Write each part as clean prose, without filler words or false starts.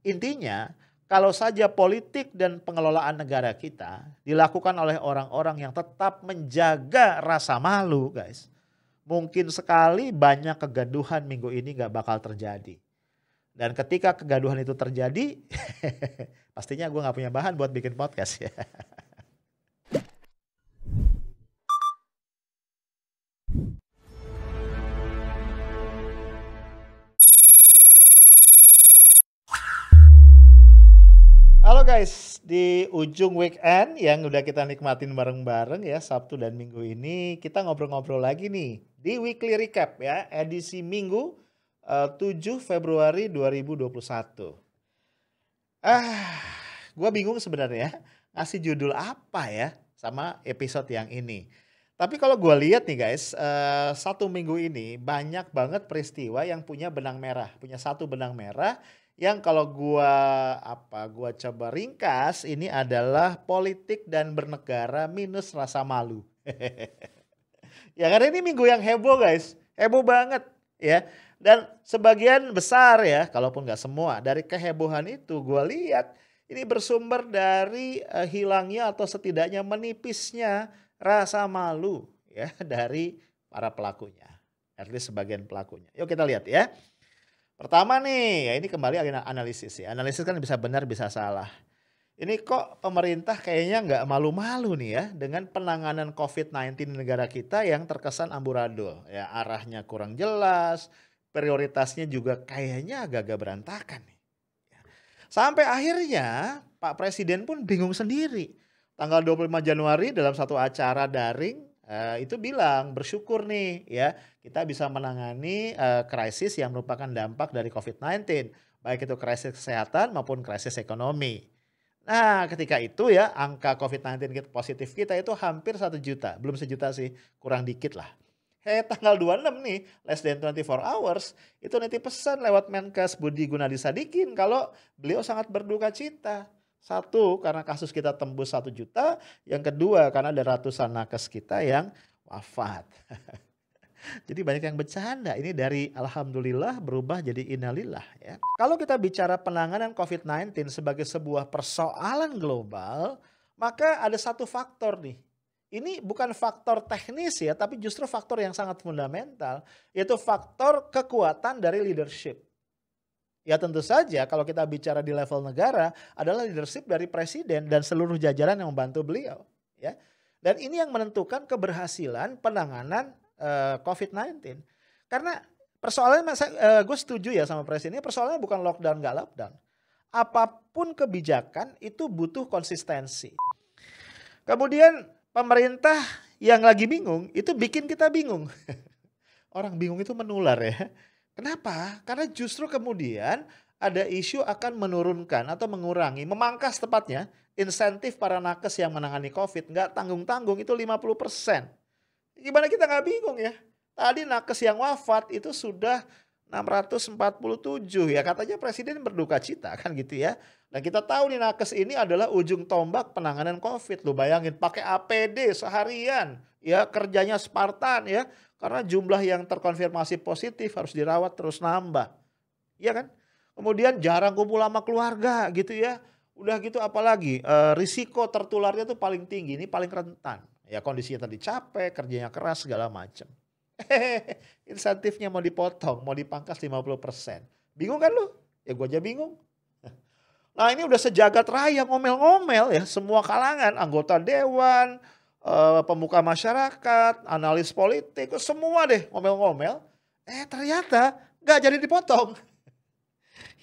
Intinya, kalau saja politik dan pengelolaan negara kita dilakukan oleh orang-orang yang tetap menjaga rasa malu, guys, mungkin sekali banyak kegaduhan minggu ini nggak bakal terjadi. Dan ketika kegaduhan itu terjadi, pastinya gue nggak punya bahan buat bikin podcast ya. Halo guys, di ujung weekend yang udah kita nikmatin bareng-bareng ya Sabtu dan Minggu ini kita ngobrol-ngobrol lagi nih di Weekly Recap ya edisi Minggu 7 Februari 2021. Gue bingung sebenarnya ngasih judul apa ya sama episode yang ini. Tapi kalau gue lihat nih guys, satu minggu ini banyak banget peristiwa yang punya benang merah, punya satu benang merah yang kalau gua coba ringkas ini adalah politik dan bernegara minus rasa malu. Ya karena ini minggu yang heboh guys, heboh banget ya. Dan sebagian besar ya, kalaupun nggak semua, dari kehebohan itu gue lihat ini bersumber dari hilangnya atau setidaknya menipisnya rasa malu ya dari para pelakunya. At least sebagian pelakunya. Yuk kita lihat ya. Pertama nih, ya ini kembali analisis ya. Analisis kan bisa benar bisa salah. Ini kok pemerintah kayaknya nggak malu-malu nih ya dengan penanganan COVID-19 di negara kita yang terkesan amburadul. Ya arahnya kurang jelas, prioritasnya juga kayaknya agak-agak berantakan nih. Sampai akhirnya Pak Presiden pun bingung sendiri. Tanggal 25 Januari dalam satu acara daring itu bilang bersyukur nih ya kita bisa menangani krisis yang merupakan dampak dari COVID-19. Baik itu krisis kesehatan maupun krisis ekonomi. Nah ketika itu ya angka COVID-19 positif kita itu hampir 1 juta. Belum sejuta sih, kurang dikit lah. Tanggal 26 nih, less than 24 hours, itu pesan lewat Menkes Budi Gunadi Sadikin kalau beliau sangat berduka cita. Satu, karena kasus kita tembus 1 juta. Yang kedua, karena ada ratusan nakes kita yang wafat. Jadi banyak yang bercanda, ini dari alhamdulillah berubah jadi innalillah ya. Kalau kita bicara penanganan COVID-19 sebagai sebuah persoalan global, maka ada satu faktor nih. Ini bukan faktor teknis ya, tapi justru faktor yang sangat fundamental, yaitu faktor kekuatan dari leadership. Ya tentu saja kalau kita bicara di level negara adalah leadership dari presiden dan seluruh jajaran yang membantu beliau. Ya. Dan ini yang menentukan keberhasilan penanganan COVID-19. Karena persoalannya, gue setuju ya sama presiden, ini persoalannya bukan lockdown nggak lockdown. Apapun kebijakan itu butuh konsistensi. Kemudian pemerintah yang lagi bingung itu bikin kita bingung. Orang bingung itu menular ya. Kenapa? Karena justru kemudian ada isu akan menurunkan atau mengurangi, memangkas tepatnya insentif para nakes yang menangani COVID nggak tanggung-tanggung itu 50%. Gimana kita nggak bingung ya? Tadi nakes yang wafat itu sudah 647 ya, katanya presiden berduka cita kan gitu ya. Nah kita tahu nih nakes ini adalah ujung tombak penanganan COVID. Lu bayangin pakai APD seharian ya, kerjanya Spartan ya. Karena jumlah yang terkonfirmasi positif harus dirawat terus nambah. Iya kan? Kemudian jarang kumpul sama keluarga gitu ya. Udah gitu apalagi risiko tertularnya tuh paling tinggi, ini paling rentan. Ya kondisinya tadi capek, kerjanya keras segala macam. Insentifnya mau dipotong, mau dipangkas 50%. Bingung kan lu? Ya gue aja bingung. Nah ini udah sejagat raya ngomel-ngomel ya, semua kalangan, anggota dewan, pemuka masyarakat, analis politik, semua deh ngomel-ngomel. Ternyata gak jadi dipotong.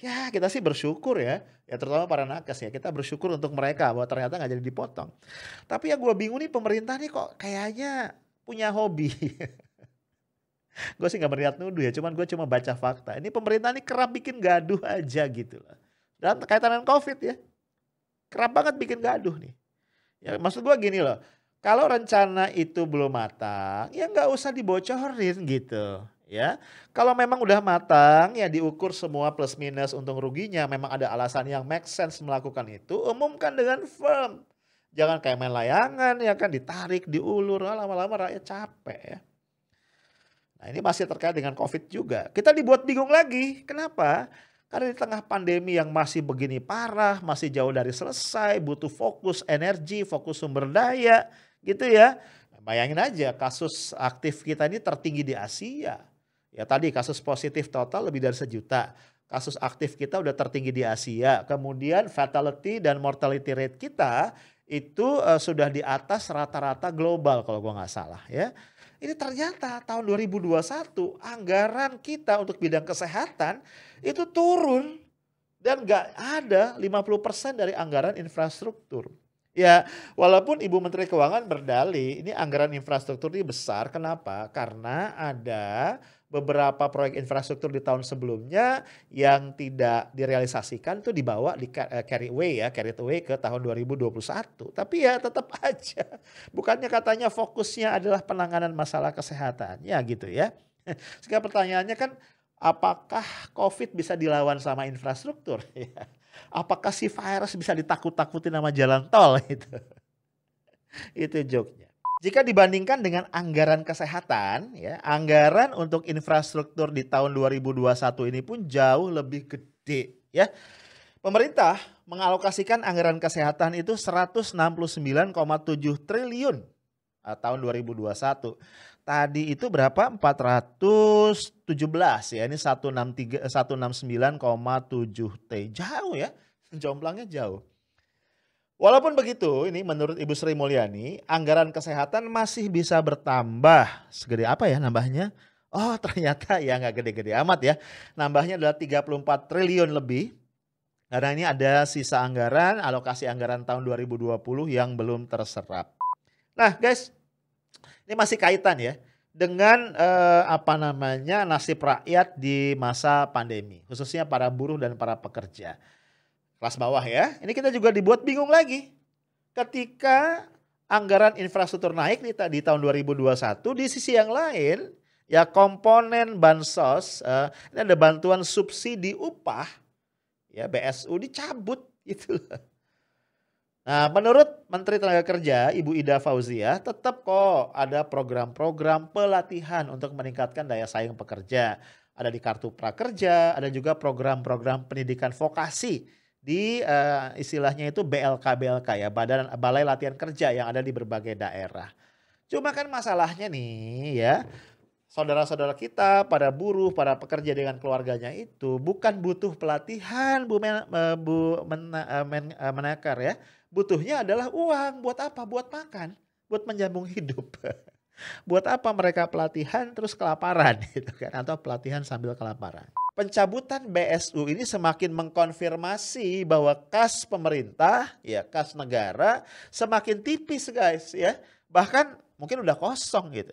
Ya kita sih bersyukur ya terutama para nakes ya, kita bersyukur untuk mereka bahwa ternyata gak jadi dipotong. Tapi yang gue bingung nih pemerintah nih kok kayaknya punya hobi. Gue sih gak berniat nuduh ya, gue cuma baca fakta. Ini pemerintah nih kerap bikin gaduh aja gitu loh. Dan kaitan dengan COVID ya, kerap banget bikin gaduh nih. Ya maksud gue gini loh, kalau rencana itu belum matang, ya nggak usah dibocorin gitu. Ya, kalau memang udah matang, ya diukur semua plus minus untung ruginya. Memang ada alasan yang make sense melakukan itu, umumkan dengan firm. Jangan kayak main layangan ya kan, ditarik, diulur, lama-lama rakyat capek ya. Nah ini masih terkait dengan COVID juga. Kita dibuat bingung lagi. Kenapa? Karena di tengah pandemi yang masih begini parah, masih jauh dari selesai, butuh fokus energi, fokus sumber daya gitu ya. Bayangin aja kasus aktif kita ini tertinggi di Asia. Ya tadi kasus positif total lebih dari 1 juta. Kasus aktif kita udah tertinggi di Asia. Kemudian fatality dan mortality rate kita itu sudah di atas rata-rata global kalau gua nggak salah ya. Ini ternyata tahun 2021 anggaran kita untuk bidang kesehatan itu turun dan nggak ada 50% dari anggaran infrastruktur. Ya, walaupun Ibu Menteri Keuangan berdalih ini anggaran infrastruktur ini besar, kenapa? Karena ada beberapa proyek infrastruktur di tahun sebelumnya yang tidak direalisasikan itu dibawa carried away ke tahun 2021. Tapi ya tetap aja, bukannya katanya fokusnya adalah penanganan masalah kesehatan, ya gitu ya. Sekarang pertanyaannya kan apakah COVID bisa dilawan sama infrastruktur? Ya. Apakah si virus bisa ditakut-takutin sama jalan tol itu? Itu joke-nya. Jika dibandingkan dengan anggaran kesehatan, ya, anggaran untuk infrastruktur di tahun 2021 ini pun jauh lebih gede, ya. Pemerintah mengalokasikan anggaran kesehatan itu 169,7 triliun tahun 2021. Tadi itu berapa? 417 ya. Ini 169,7 T. Jauh ya. Jomblangnya jauh. Walaupun begitu, ini menurut Ibu Sri Mulyani, anggaran kesehatan masih bisa bertambah. Segede apa ya nambahnya? Oh ternyata ya nggak gede-gede amat ya. Nambahnya adalah 34 triliun lebih. Karena ini ada sisa anggaran, alokasi anggaran tahun 2020 yang belum terserap. Nah guys, ini masih kaitan ya dengan nasib rakyat di masa pandemi. Khususnya para buruh dan para pekerja. Kelas bawah ya, ini kita juga dibuat bingung lagi. Ketika anggaran infrastruktur naik nih di tahun 2021, di sisi yang lain ya komponen bansos, ini ada bantuan subsidi upah, ya BSU dicabut gitu. Nah menurut Menteri Tenaga Kerja Ibu Ida Fauziah tetap kok ada program-program pelatihan untuk meningkatkan daya saing pekerja. Ada di Kartu Prakerja, ada juga program-program pendidikan vokasi di istilahnya itu BLK ya, Balai Latihan Kerja yang ada di berbagai daerah. Cuma kan masalahnya nih ya, saudara-saudara kita, para buruh, para pekerja dengan keluarganya itu bukan butuh pelatihan Menakar ya. Butuhnya adalah uang, buat apa? Buat makan, buat menyambung hidup. Buat apa mereka pelatihan terus kelaparan gitu kan, atau pelatihan sambil kelaparan. Pencabutan BSU ini semakin mengkonfirmasi bahwa kas pemerintah, ya kas negara semakin tipis guys ya. Bahkan mungkin udah kosong gitu.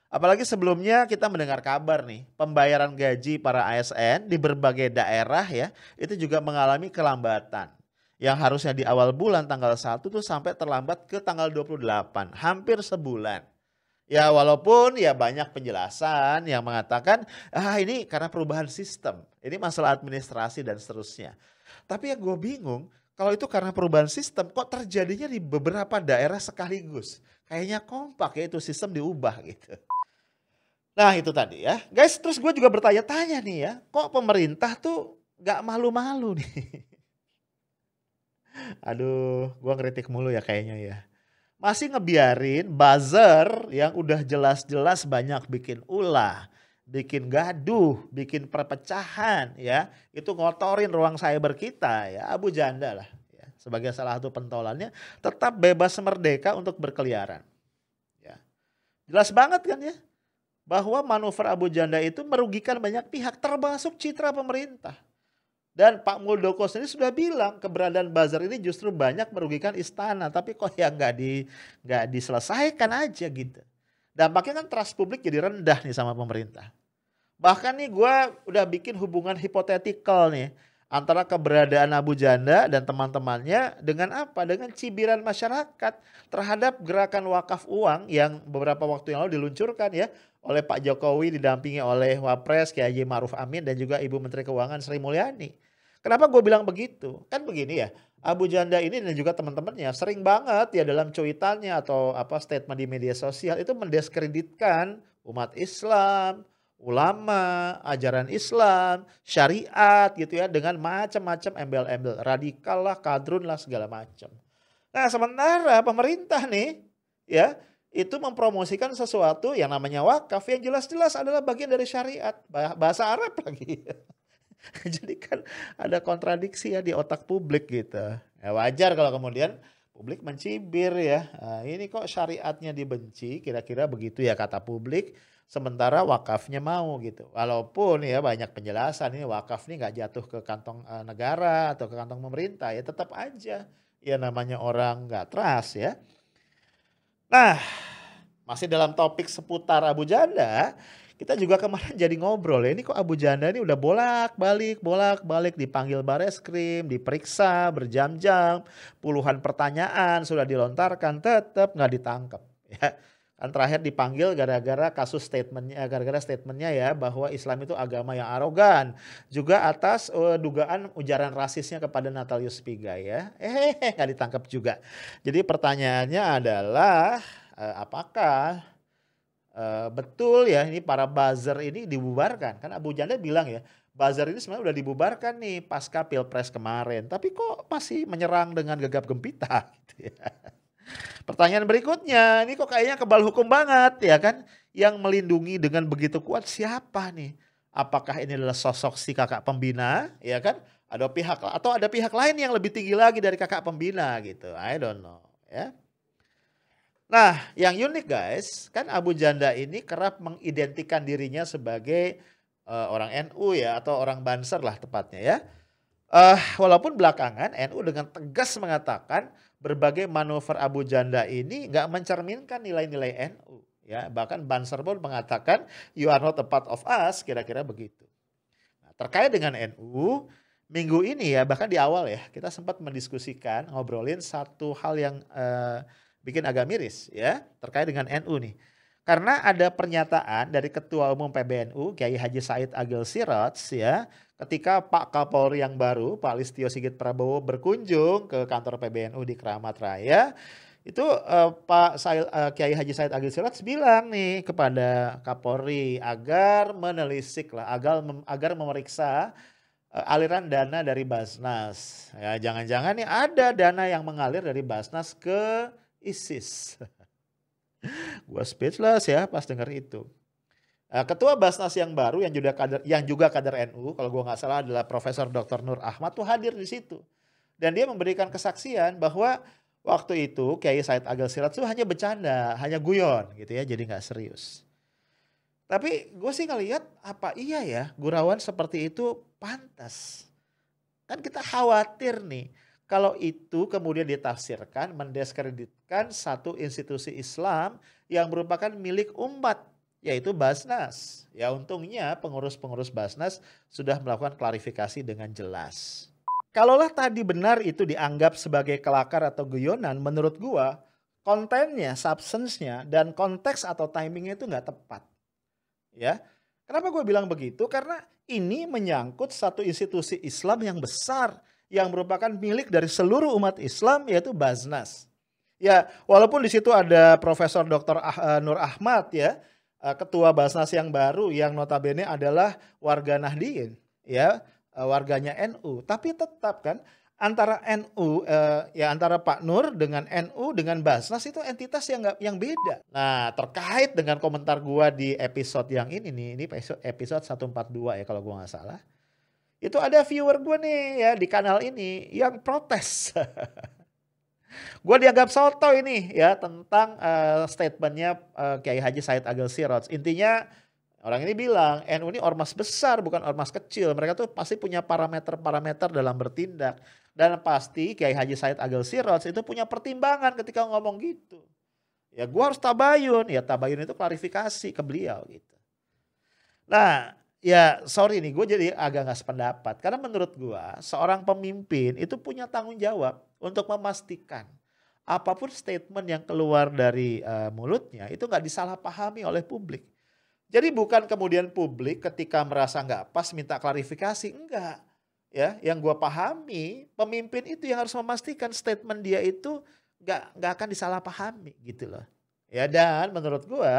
Apalagi sebelumnya kita mendengar kabar nih, pembayaran gaji para ASN di berbagai daerah ya, itu juga mengalami kelambatan. Yang harusnya di awal bulan tanggal 1 tuh sampai terlambat ke tanggal 28, hampir sebulan. Ya walaupun ya banyak penjelasan yang mengatakan ini karena perubahan sistem, ini masalah administrasi dan seterusnya. Tapi yang gue bingung kalau itu karena perubahan sistem kok terjadinya di beberapa daerah sekaligus. Kayaknya kompak ya itu sistem diubah gitu. Nah itu tadi ya guys, terus gue juga bertanya-tanya nih ya, kok pemerintah tuh gak malu-malu nih. Aduh gue ngeritik mulu ya kayaknya ya. Masih ngebiarin buzzer yang udah jelas-jelas banyak bikin ulah, bikin gaduh, bikin perpecahan ya. Itu ngotorin ruang cyber kita ya, Abu Janda lah ya. Sebagai salah satu pentolannya tetap bebas merdeka untuk berkeliaran. Ya. Jelas banget kan ya bahwa manuver Abu Janda itu merugikan banyak pihak termasuk citra pemerintah. Dan Pak Muldoko sendiri sudah bilang keberadaan buzzer ini justru banyak merugikan istana. Tapi kok ya nggak diselesaikan aja gitu. Dampaknya kan trust publik jadi rendah nih sama pemerintah. Bahkan nih gue udah bikin hubungan hipotetikal nih. Antara keberadaan Abu Janda dan teman-temannya dengan apa? Dengan cibiran masyarakat terhadap gerakan wakaf uang yang beberapa waktu yang lalu diluncurkan ya. Oleh Pak Jokowi didampingi oleh Wapres Kiai Haji Ma'ruf Amin dan juga Ibu Menteri Keuangan Sri Mulyani. Kenapa gue bilang begitu? Kan begini ya, Abu Janda ini dan juga teman-temannya sering banget ya dalam cuitannya atau statement di media sosial itu mendiskreditkan umat Islam, ulama, ajaran Islam, syariat gitu ya dengan macam-macam embel-embel, radikal lah, kadrun lah segala macam. Nah, sementara pemerintah nih ya, itu mempromosikan sesuatu yang namanya wakaf yang jelas-jelas adalah bagian dari syariat, bahasa Arab lagi. Jadi kan ada kontradiksi ya di otak publik gitu. Ya wajar kalau kemudian publik mencibir ya. Ini kok syariatnya dibenci, kira-kira begitu ya kata publik. Sementara wakafnya mau gitu. Walaupun ya banyak penjelasan ini wakaf ini nggak jatuh ke kantong negara atau ke kantong pemerintah ya tetap aja. Ya namanya orang nggak trust ya. Nah, masih dalam topik seputar Abu Janda, kita juga kemarin jadi ngobrol ya, ini kok Abu Janda ini udah bolak-balik dipanggil Bareskrim, diperiksa berjam-jam, puluhan pertanyaan sudah dilontarkan, tetap nggak ditangkap. Ya. Kan terakhir dipanggil gara-gara kasus statementnya, gara-gara statementnya ya bahwa Islam itu agama yang arogan. Juga atas dugaan ujaran rasisnya kepada Natalius Pigai ya. Nggak ditangkap juga. Jadi pertanyaannya adalah apakah betul ya ini para buzzer ini dibubarkan? Kan Abu Janda bilang ya, buzzer ini sebenarnya udah dibubarkan nih pasca Pilpres kemarin, tapi kok masih menyerang dengan gegap gempita gitu ya. Pertanyaan berikutnya, ini kok kayaknya kebal hukum banget ya kan? Yang melindungi dengan begitu kuat siapa nih? Apakah ini adalah sosok si kakak pembina ya kan? Ada pihak lain yang lebih tinggi lagi dari kakak pembina gitu. I don't know ya. Nah, yang unik guys, kan Abu Janda ini kerap mengidentikan dirinya sebagai orang NU ya atau orang Banser lah tepatnya ya. Walaupun belakangan NU dengan tegas mengatakan berbagai manuver Abu Janda ini nggak mencerminkan nilai-nilai NU. Ya, bahkan Banser pun mengatakan you are not a part of us, kira-kira begitu. Nah, terkait dengan NU, minggu ini ya bahkan di awal ya kita sempat mendiskusikan, ngobrolin satu hal yang bikin agak miris ya terkait dengan NU nih. Karena ada pernyataan dari Ketua Umum PBNU Kiai Haji Said Agil Siraj ya ketika Pak Kapolri yang baru Pak Listio Sigit Prabowo berkunjung ke kantor PBNU di Keramat Raya itu Kiai Haji Said Agil Siraj bilang nih kepada Kapolri agar menelisik lah agar memeriksa aliran dana dari Basnas ya jangan-jangan nih ada dana yang mengalir dari Basnas ke ISIS. Gua speechless ya pas denger itu. Ketua Basnas yang baru yang juga kader NU kalau gua nggak salah adalah Profesor Dr. Nur Ahmad tuh hadir di situ. Dan dia memberikan kesaksian bahwa waktu itu Kiai Said Agil Siraj tuh hanya bercanda, hanya guyon gitu ya, jadi nggak serius. Tapi gue sih ngelihat apa iya ya gurauan seperti itu pantas. Kan kita khawatir nih kalau itu kemudian ditafsirkan mendiskreditkan satu institusi Islam yang merupakan milik umat yaitu Basnas. Ya untungnya pengurus-pengurus Basnas sudah melakukan klarifikasi dengan jelas. Kalaulah tadi benar itu dianggap sebagai kelakar atau guyonan, menurut gua kontennya, substance-nya dan konteks atau timingnya itu nggak tepat. Ya, kenapa gue bilang begitu? Karena ini menyangkut satu institusi Islam yang besar yang merupakan milik dari seluruh umat Islam yaitu Basnas. Ya, walaupun di situ ada Profesor Dr. Nur Ahmad ya, ketua Basnas yang baru yang notabene adalah warga Nahdien, ya, warganya NU. Tapi tetap kan antara NU ya antara Pak Nur dengan NU dengan Basnas itu entitas yang beda. Nah, terkait dengan komentar gua di episode yang ini episode 142 ya kalau gua nggak salah. Itu ada viewer gue nih ya di kanal ini yang protes. Gue dianggap soto ini ya tentang statementnya Kiai Haji Said Agil Siraj. Intinya orang ini bilang NU ini ormas besar bukan ormas kecil. Mereka tuh pasti punya parameter-parameter dalam bertindak. Dan pasti Kiai Haji Said Agil Siraj itu punya pertimbangan ketika ngomong gitu. Ya gue harus tabayun. Ya tabayun itu klarifikasi ke beliau gitu. Nah ya sorry nih gue jadi agak gak sependapat. Karena menurut gue seorang pemimpin itu punya tanggung jawab untuk memastikan apapun statement yang keluar dari mulutnya itu gak disalahpahami oleh publik. Jadi bukan kemudian publik ketika merasa gak pas minta klarifikasi. Enggak. Ya, yang gue pahami pemimpin itu yang harus memastikan statement dia itu gak akan disalahpahami gitu loh. Ya dan menurut gue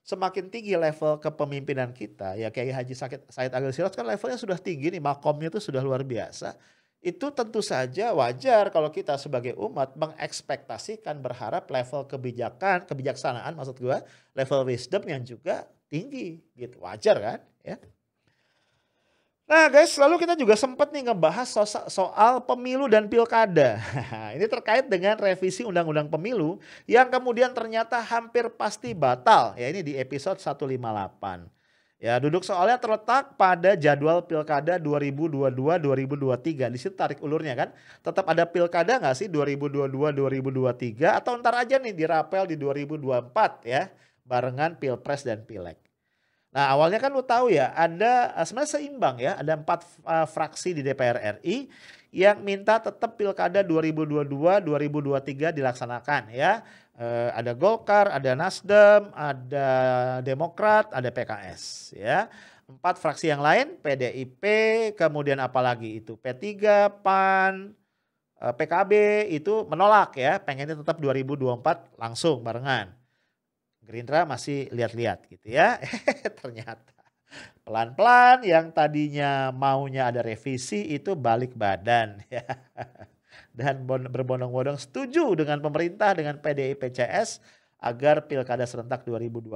semakin tinggi level kepemimpinan kita, ya Kiai Haji Said Agil Siraj kan levelnya sudah tinggi nih, makomnya itu sudah luar biasa. Itu tentu saja wajar kalau kita sebagai umat mengekspektasikan, berharap level kebijaksanaan maksud gua, level wisdom yang juga tinggi gitu. Wajar kan ya. Nah guys, lalu kita juga sempat nih ngebahas soal pemilu dan pilkada. Ini terkait dengan revisi Undang-Undang Pemilu yang kemudian ternyata hampir pasti batal. Ya ini di episode 158. Ya duduk soalnya terletak pada jadwal pilkada 2022-2023. Di situ tarik ulurnya kan. Tetap ada pilkada nggak sih 2022-2023 atau ntar aja nih dirapel di 2024 ya. Barengan pilpres dan pileg. Nah awalnya kan lu tahu ya ada sebenarnya seimbang ya, ada 4 fraksi di DPR RI yang minta tetap pilkada 2022-2023 dilaksanakan ya. Ada Golkar, ada Nasdem, ada Demokrat, ada PKS ya. 4 fraksi yang lain PDIP, kemudian apalagi itu P3, PAN, PKB itu menolak ya, pengennya tetap 2024 langsung barengan. Gerindra masih lihat-lihat gitu ya. Ternyata pelan-pelan yang tadinya maunya ada revisi itu balik badan ya. Dan berbondong-bondong setuju dengan pemerintah, dengan PDIP CS agar pilkada serentak 2024.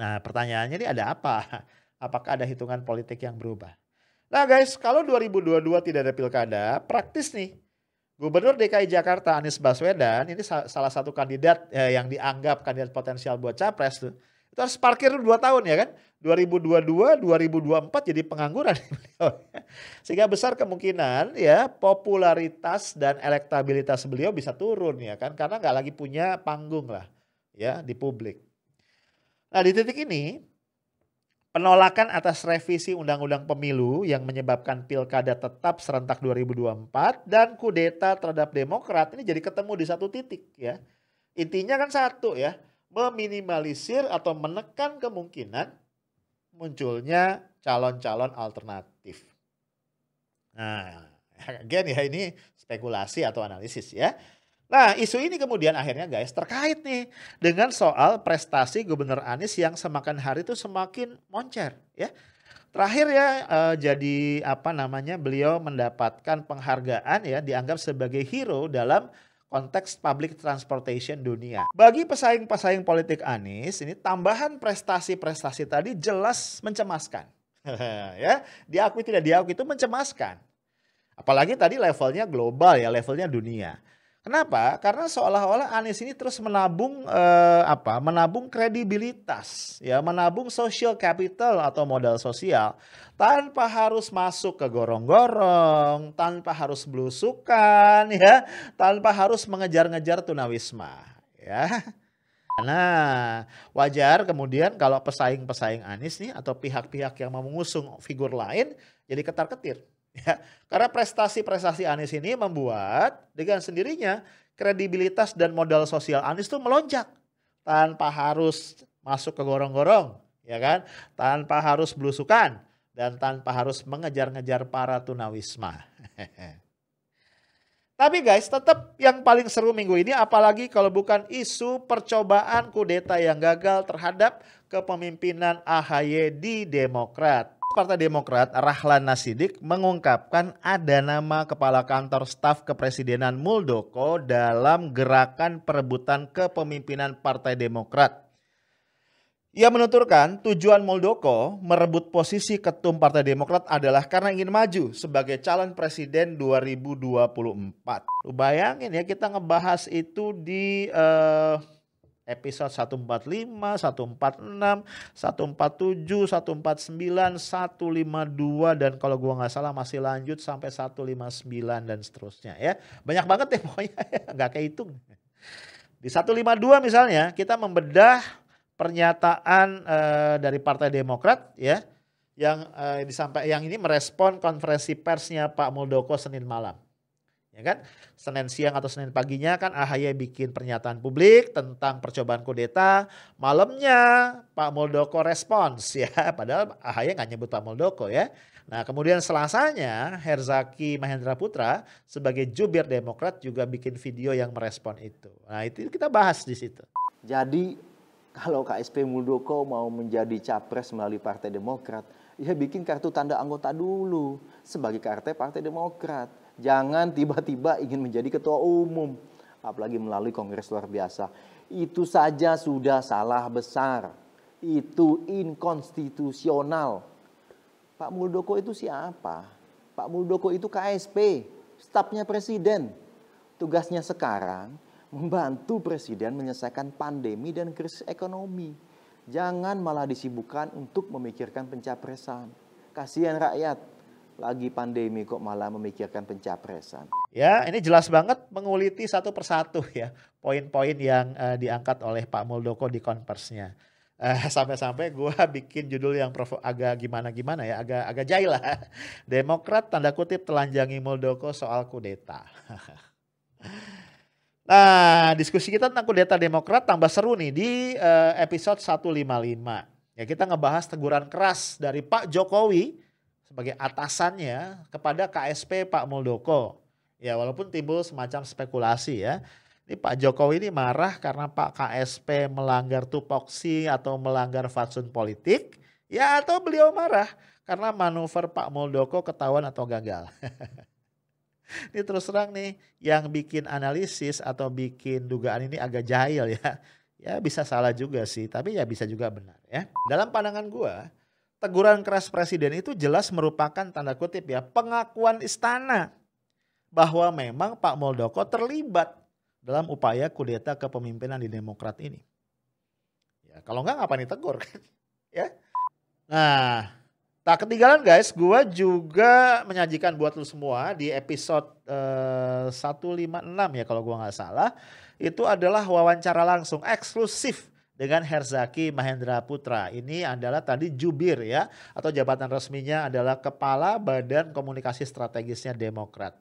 Nah pertanyaannya ini ada apa? Apakah ada hitungan politik yang berubah? Nah guys, kalau 2022 tidak ada pilkada, praktis nih. Gubernur DKI Jakarta Anies Baswedan ini salah satu kandidat yang dianggap kandidat potensial buat capres tuh. Itu harus parkir 2 tahun ya kan. 2022, 2024 jadi pengangguran beliau. Sehingga besar kemungkinan ya popularitas dan elektabilitas beliau bisa turun ya kan. Karena nggak lagi punya panggung lah ya di publik. Nah di titik ini penolakan atas revisi Undang-Undang Pemilu yang menyebabkan pilkada tetap serentak 2024 dan kudeta terhadap Demokrat ini jadi ketemu di satu titik ya. Intinya kan satu ya, meminimalisir atau menekan kemungkinan munculnya calon-calon alternatif. Nah, again ya ini spekulasi atau analisis ya. Nah isu ini kemudian akhirnya guys terkait nih dengan soal prestasi Gubernur Anies yang semakin hari itu semakin moncer ya. Terakhir ya jadi apa namanya beliau mendapatkan penghargaan ya dianggap sebagai hero dalam konteks public transportation dunia. Bagi pesaing-pesaing politik Anies ini tambahan prestasi-prestasi tadi jelas mencemaskan. Ya, diakui tidak diakui itu mencemaskan. Apalagi tadi levelnya global ya, levelnya dunia. Kenapa? Karena seolah-olah Anies ini terus menabung menabung kredibilitas, ya, menabung social capital atau modal sosial tanpa harus masuk ke gorong-gorong, tanpa harus belusukan, ya, tanpa harus mengejar-ngejar tunawisma, ya. Nah, wajar kemudian kalau pesaing-pesaing Anies nih atau pihak-pihak yang mau mengusung figur lain jadi ketar-ketir. Ya, karena prestasi-prestasi Anies ini membuat dengan sendirinya kredibilitas dan modal sosial Anies itu melonjak tanpa harus masuk ke gorong-gorong, ya kan? Tanpa harus belusukan dan tanpa harus mengejar-ngejar para tunawisma. Tapi guys, tetap yang paling seru minggu ini apalagi kalau bukan isu percobaan kudeta yang gagal terhadap kepemimpinan AHY di Demokrat. Partai Demokrat Rahlan Nasidik mengungkapkan ada nama kepala kantor staf kepresidenan Muldoko dalam gerakan perebutan kepemimpinan Partai Demokrat. Ia menuturkan tujuan Muldoko merebut posisi ketum Partai Demokrat adalah karena ingin maju sebagai calon presiden 2024. Lu bayangin ya kita ngebahas itu di episode 145, 146, 147, 149, 152 dan kalau gua nggak salah masih lanjut sampai 159 dan seterusnya ya. Banyak banget ya pokoknya ya, nggak kehitung. Di 152 misalnya kita membedah pernyataan dari Partai Demokrat ya yang ini merespon konferensi persnya Pak Muldoko Senin malam. Ya kan? Senin siang atau Senin paginya kan AHY bikin pernyataan publik tentang percobaan kudeta. Malamnya Pak Muldoko respons ya. Padahal AHY nggak nyebut Pak Muldoko ya. Nah kemudian Selasanya Herzaki Mahendra Putra sebagai jubir Demokrat juga bikin video yang merespon itu. Nah itu kita bahas di situ. Jadi Kalau KSP Muldoko mau menjadi capres melalui Partai Demokrat, ya bikin kartu tanda anggota dulu sebagai Partai Demokrat. Jangan tiba-tiba ingin menjadi ketua umum, apalagi melalui kongres luar biasa. Itu saja sudah salah besar. Itu inkonstitusional. Pak Muldoko itu siapa? Pak Muldoko itu KSP, stafnya presiden. Tugasnya sekarang membantu presiden menyelesaikan pandemi dan krisis ekonomi. Jangan malah disibukkan untuk memikirkan pencapresan. Kasihan rakyat, lagi pandemi kok malah memikirkan pencapresan. Ya, ini jelas banget menguliti satu persatu ya poin-poin yang diangkat oleh Pak Muldoko di konversinya. Sampai-sampai gue bikin judul yang agak gimana-gimana ya, agak jahil lah. Demokrat tanda kutip telanjangi Muldoko soal kudeta. Nah, diskusi kita tentang kudeta Demokrat tambah seru nih di episode 155. Ya, kita ngebahas teguran keras dari Pak Jokowi sebagai atasannya kepada KSP Pak Muldoko. Ya, walaupun timbul semacam spekulasi ya. Ini Pak Jokowi ini marah karena Pak KSP melanggar tupoksi atau melanggar fatsun politik. Ya, atau beliau marah karena manuver Pak Muldoko ketahuan atau gagal. Ini terus terang nih yang bikin analisis atau bikin dugaan ini agak jahil ya. Ya bisa salah juga sih, tapi ya bisa juga benar ya. Dalam pandangan gua, teguran keras presiden itu jelas merupakan tanda kutip ya pengakuan istana bahwa memang Pak Muldoko terlibat dalam upaya kudeta kepemimpinan di Demokrat ini. Ya kalau enggak ngapain ditegur kan? Ya. Nah, tak ketinggalan guys, gua juga menyajikan buat lu semua di episode 156 ya kalau gua nggak salah. Itu adalah wawancara langsung eksklusif dengan Herzaki Mahendra Putra. Ini adalah tadi jubir ya, atau jabatan resminya adalah Kepala Badan Komunikasi Strategisnya Demokrat.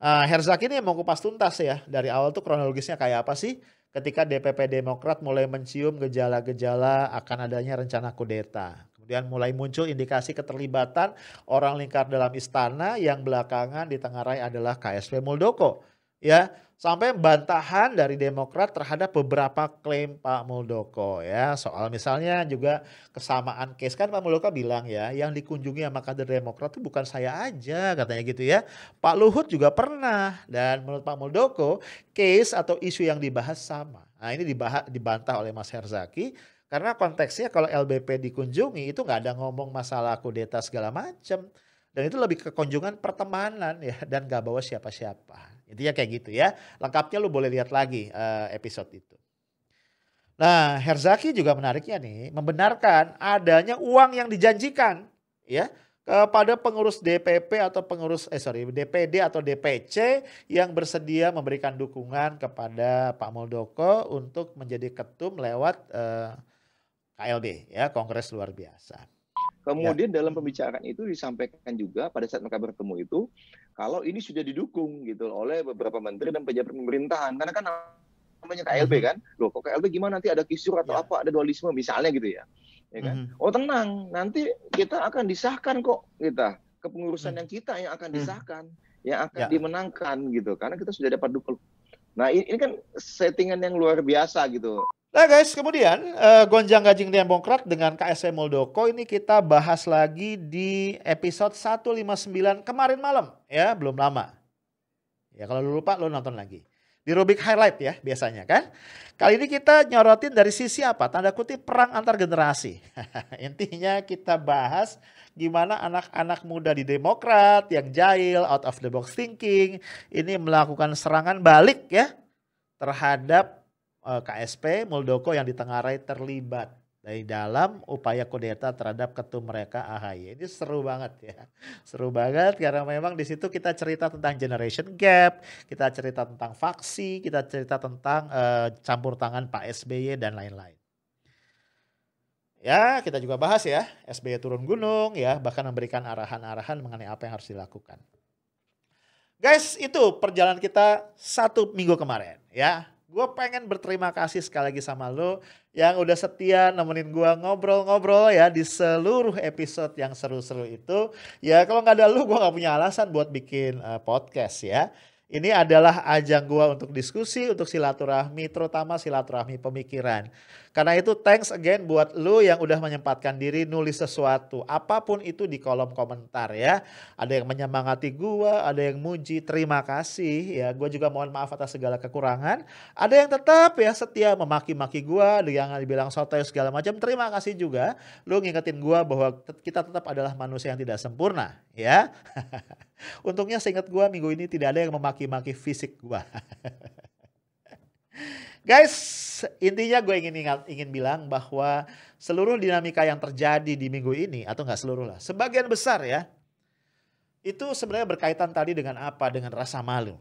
Herzaki ini mau kupas tuntas ya, dari awal tuh kronologisnya kayak apa sih ketika DPP Demokrat mulai mencium gejala-gejala akan adanya rencana kudeta. Kemudian mulai muncul indikasi keterlibatan orang lingkar dalam istana yang belakangan ditengarai adalah KSP Muldoko. Ya, sampai bantahan dari Demokrat terhadap beberapa klaim Pak Muldoko ya. Soal misalnya juga kesamaan case, kan Pak Muldoko bilang ya, yang dikunjungi sama kader Demokrat itu bukan saya aja katanya gitu ya. Pak Luhut juga pernah, dan menurut Pak Muldoko case atau isu yang dibahas sama. Nah ini dibantah oleh Mas Herzaki karena konteksnya kalau LBP dikunjungi itu nggak ada ngomong masalah kudeta segala macam. Dan itu lebih ke kunjungan pertemanan ya, dan gak bawa siapa-siapa. Intinya kayak gitu ya. Lengkapnya lu boleh lihat lagi episode itu. Nah, Herzaki juga menariknya nih membenarkan adanya uang yang dijanjikan ya kepada pengurus DPP atau DPD atau DPC yang bersedia memberikan dukungan kepada Pak Muldoko untuk menjadi ketum lewat KLB ya, Kongres Luar Biasa. Kemudian dalam pembicaraan itu disampaikan juga pada saat mereka bertemu itu, kalau ini sudah didukung gitu oleh beberapa menteri dan pejabat pemerintahan. Karena kan namanya KLB kan, loh kok KLB gimana, nanti ada kisur atau apa, ada dualisme misalnya gitu ya. Ya kan? Oh tenang, nanti kita akan disahkan kok kita, kepengurusan yang kita yang akan disahkan, yang akan dimenangkan gitu. Karena kita sudah dapat dukung. Nah ini kan settingan yang luar biasa gitu. Nah guys, kemudian gonjang-ganjing Demokrat dengan KSP Muldoko ini kita bahas lagi di episode 159 kemarin malam ya, belum lama. Ya kalau lu lupa lu nonton lagi. Di rubrik highlight ya biasanya kan. Kali ini kita nyorotin dari sisi apa? Tanda kutip perang antar generasi. Intinya kita bahas gimana anak-anak muda di Demokrat yang jahil, out of the box thinking, ini melakukan serangan balik ya terhadap KSP Muldoko yang ditengarai terlibat dari dalam upaya kudeta terhadap ketum mereka AHY. Ini seru banget ya. Seru banget karena memang di situ kita cerita tentang generation gap, kita cerita tentang faksi, kita cerita tentang campur tangan Pak SBY dan lain-lain. Ya, kita juga bahas ya, SBY turun gunung ya, bahkan memberikan arahan-arahan mengenai apa yang harus dilakukan. Guys, itu perjalanan kita 1 minggu kemarin ya. Gue pengen berterima kasih sekali lagi sama lo yang udah setia nemenin gue ngobrol-ngobrol ya di seluruh episode yang seru-seru itu. Ya kalau gak ada lo gue gak punya alasan buat bikin podcast ya. Ini adalah ajang gua untuk diskusi, untuk silaturahmi, terutama silaturahmi pemikiran. Karena itu thanks again buat lu yang udah menyempatkan diri nulis sesuatu. Apapun itu di kolom komentar ya. Ada yang menyemangati gua, ada yang muji, terima kasih ya. Gua juga mohon maaf atas segala kekurangan. Ada yang tetap ya setia memaki-maki gua, ada yang dibilang sotoy segala macam. Terima kasih juga. Lu ngingetin gua bahwa kita tetap adalah manusia yang tidak sempurna ya. Untungnya seingat gue minggu ini tidak ada yang memaki-maki fisik gue. Guys, intinya gue ingin bilang bahwa seluruh dinamika yang terjadi di minggu ini, atau nggak seluruh lah, sebagian besar ya, itu sebenarnya berkaitan tadi dengan apa? Dengan rasa malu.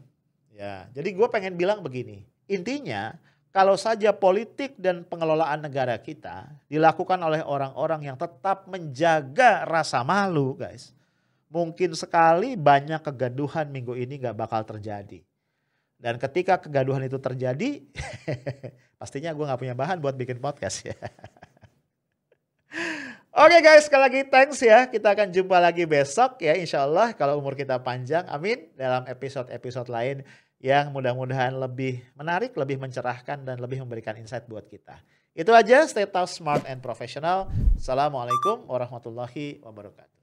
Ya, jadi gue pengen bilang begini, intinya kalau saja politik dan pengelolaan negara kita dilakukan oleh orang-orang yang tetap menjaga rasa malu, guys, mungkin sekali banyak kegaduhan minggu ini gak bakal terjadi. Dan ketika kegaduhan itu terjadi, pastinya gue gak punya bahan buat bikin podcast ya. Oke guys, sekali lagi thanks ya. Kita akan jumpa lagi besok ya, insya Allah kalau umur kita panjang, amin. Dalam episode-episode lain yang mudah-mudahan lebih menarik, lebih mencerahkan, dan lebih memberikan insight buat kita. Itu aja, stay tough, smart, and professional. Assalamualaikum warahmatullahi wabarakatuh.